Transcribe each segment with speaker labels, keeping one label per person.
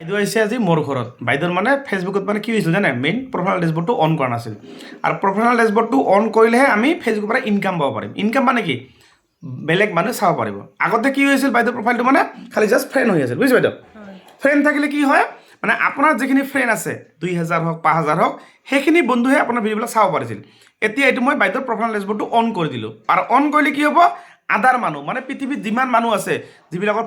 Speaker 1: বাইদেউ আহিছে আজি মোৰ ঘৰত বাইদেউৰ মানে ফেচবুকত মানে কি হৈছিল জানে মেইন প্ৰফেশ্যনেল ডেছবৰ্ডটো অন কৰা নাছিল আৰু প্ৰফেশ্যনেল ডেছবৰ্ডটো অন কৰিলেহে আমি ফেচবুকৰ পৰা ইনকাম পাব পাৰিম ইনকাম মানে কি বেলেগ মানুহে চাব পাৰিব আগতে কি হৈছিল বাইদেউৰ প্ৰফাইলটো মানে খালি জাষ্ট ফ্ৰেণ্ড হৈ আছিল বুজিছে বাইদেউ ফ্ৰেণ্ড থাকিলে কি হয় মানে আপোনাৰ যিখিনি ফ্ৰেণ্ড আছে 2000 হওক 5000 হওক সেইখিনি বন্ধুহে আপোনাৰ ভিডিঅ'বিলাক চাব পাৰিছিল এতিয়া এইটো মই বাইদেউৰ প্ৰফেশ্যনেল ডেছবৰ্ডটো অন কৰি দিলোঁ আৰু অন কৰিলে কি হ'ব আদাৰ মানুহ মানে পৃথিৱীত যিমান মানুহ আছে যিবিলাকৰ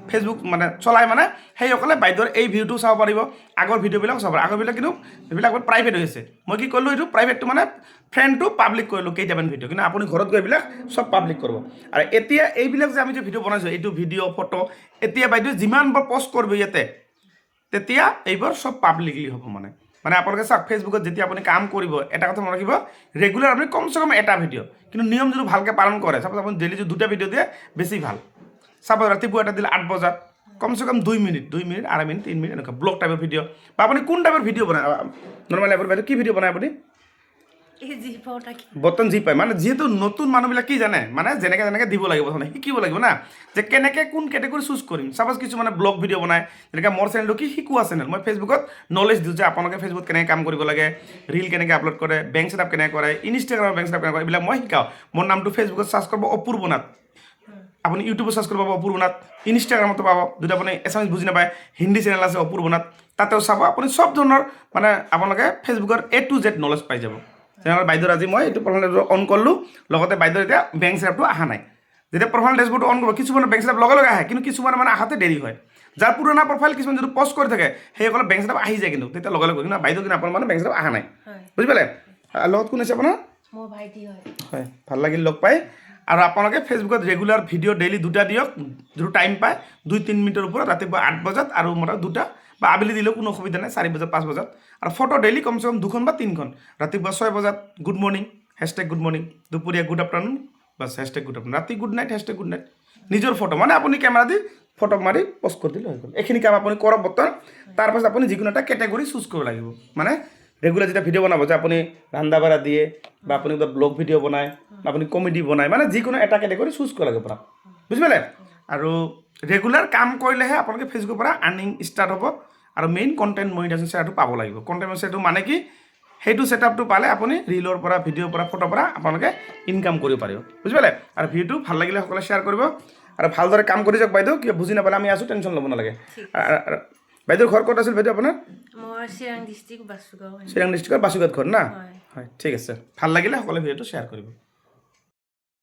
Speaker 1: ফেচবুক মানে চলাই মানে সেইসকলে বাইদেউৰ এই ভিডিঅ'টো চাব পাৰিব আগৰ ভিডিঅ'বিলাক চাব পাৰিব আগৰবিলাক কিন্তু এইবিলাক প্ৰাইভেট হৈ আছে মই কি কৰিলোঁ এইটো প্ৰাইভেটটো মানে ফ্ৰেণ্ডটো পাব্লিক কৰিলোঁ কেইটামান ভিডিঅ' কিন্তু আপুনি ঘৰত গৈ এইবিলাক চব পাব্লিক কৰিব আৰু এতিয়া এইবিলাক যে আমি যে ভিডিঅ' বনাইছোঁ এইটো ভিডিঅ' ফটো এতিয়া বাইদেউ যিমানবাৰ পষ্ট কৰিব ইয়াতে তেতিয়া এইবোৰ সব পাব্লিকলি হ'ব মানে আপোনালোকে চাওক ফেচবুকত যেতিয়া আপুনি কাম কৰিব এটা কথা মনত ৰাখিব ৰেগুলাৰ আপুনি কমচে কম এটা ভিডিঅ' কিন্তু নিয়ম যদি ভালকৈ পালন কৰে চাপ'জ আপুনি ডেইলি যদি 2টা ভিডিঅ' দিয়ে বেছি ভাল চাপ'জ ৰাতিপুৱা এটা দিলে 8 বজাত কমচে কম 2 মিনিট 2.5 মিনিট 3 মিনিট এনেকুৱা ব্লগ টাইপৰ ভিডিঅ' বা আপুনি কোন টাইপৰ ভিডিঅ' বনায় নৰ্মেলি আপুনি বাইদেউ কি ভিডিঅ' বনায় আপুনি বৰ্তন যি পায় মানে যিহেতু নতুন মানুহবিলাক কি জানে মানে যেনেকৈ দিব লাগিব প্ৰথমে শিকিব লাগিব না যে কেনেকৈ কোন কেটেগৰী চুজ কৰিম চাপ'জ কিছুমানে ব্লগ ভিডিঅ' বনায় যেনেকৈ মোৰ চেনেলটো কি শিকোৱা চেনেল মই ফেচবুকত নলেজ দিওঁ যে আপোনালোকে ফেচবুকত কেনেকৈ কাম কৰিব লাগে ৰীল কেনেকৈ আপলোড কৰে বেংক ছেটআপ কেনেকৈ কৰে ইনষ্টাগ্ৰামৰ বেংক ছেটআপ কেনেকৈ কৰে এইবিলাক মই শিকাওঁ মোৰ নামটো ফেচবুকত চাৰ্চ কৰিব অপূৰ্ব নাথ আপুনি ইউটিউবত চাৰ্চ কৰিব পাব অপূৰ্ব নাথ ইনষ্টাগ্ৰামতো পাব যদি আপুনি এছামিজ বুজি নাপায় হিন্দী চেনেল আছে অপূৰ্ব নাথ তাতেও চাব আপুনি চব ধৰণৰ মানে আপোনালোকে ফেচবুকৰ A to Z নলেজ পাই যাব তেনেহ'লে বাইদেউৰ আজি মই এইটো প্ৰফেশ্যনেল ডেছবৰ্ড অন কৰিলোঁ লগতে বাইদেউৰ এতিয়া বেংক ছেটআপটো অহা নাই যেতিয়া প্ৰফেশ্যনেল ডেছবৰ্ডটো অন কৰিব কিছুমানৰ বেংক ছেটআপ লগে লগে আহে কিন্তু কিছুমানৰ মানে আহাতে দেৰি হয় যাৰ পুৰণা প্ৰফাইল কিছুমান যদি পষ্ট কৰি থাকে সেইসকলে বেংক ছেটআপ আহি যায় কিন্তু তেতিয়া লগে লগে কিন্তু বাইদেউ কিন্তু আপোনাৰ মানে বেংক ছেটআপ অহা নাই বুজি পালে লগত কোন আছে আপোনাৰ
Speaker 2: মোৰ ভাইটি
Speaker 1: হয় ভাল লাগিল লগ পাই আৰু আপোনালোকে ফেচবুকত ৰেগুলাৰ ভিডিঅ' ডেইলি 2টা দিয়ক যিটো টাইম পায় 2-3 মিনিটৰ ওপৰত ৰাতিপুৱা 8 বজাত আৰু মোটা 2টা বা আবেলি দিলেও কোনো অসুবিধা নাই 4 বজাত 5 বজাত আৰু ফটো ডেইলি কমচে কম 2খন বা 3খন ৰাতিপুৱা 6 বজাত গুড মৰ্ণিং #গুড মৰ্ণিং দুপৰীয়া good afternoon bus #good afternoon ৰাতি গুড নাইট #গুড নাইট নিজৰ ফটো মানে আপুনি কেমেৰা দি ফটো মাৰি পষ্ট কৰি দিলে হৈ গ'ল এইখিনি কাম আপুনি কৰক বৰ্তমান তাৰপাছত আপুনি যিকোনো এটা কেটেগৰী চুজ কৰিব লাগিব মানে ৰেগুলাৰ যেতিয়া ভিডিঅ' বনাব যে আপুনি ৰান্ধা বাঢ়া দিয়ে বা আপুনি কিবা ব্লগ ভিডিঅ' বনায় বা আপুনি কমেডি বনায় মানে যিকোনো এটা কেটেগৰী চুজ কৰিব লাগিব আপোনাক বুজি পালে আৰু ৰেগুলাৰ কাম কৰিলেহে আপোনালোকে ফেচবুকৰ পৰা আৰ্নিং ষ্টাৰ্ট হ'ব আৰু মেইন কণ্টেণ্ট মনিটাইজেশ্যন ছেটআপটো পাব লাগিব কণ্টেণ্ট মনিটাইজেশ্যনটো মানে কি সেইটো ছেটআপটো পালে আপুনি ৰীলৰ পৰা ভিডিঅ'ৰ পৰা ফটোৰ পৰা আপোনালোকে ইনকাম কৰিব পাৰিব বুজি পালে আৰু ভিডিঅ'টো ভাল লাগিলে সকলোৱে শ্বেয়াৰ কৰিব আৰু ভালদৰে কাম কৰি যাওক বাইদেউ কিবা বুজি নাপালে আমি আছোঁ টেনশ্যন ল'ব নালাগে বাইদেউৰ ঘৰ ক'ত আছিল বাইদেউ আপোনাৰ
Speaker 2: চিৰাং ডিষ্ট্ৰিক্ট
Speaker 1: চিৰাং ডিষ্ট্ৰিক্টৰ বাসুগাঁৱত ঘৰ না হয় ঠিক আছে ভাল লাগিলে সকলোৱে ভিডিঅ'টো শ্বেয়াৰ কৰিব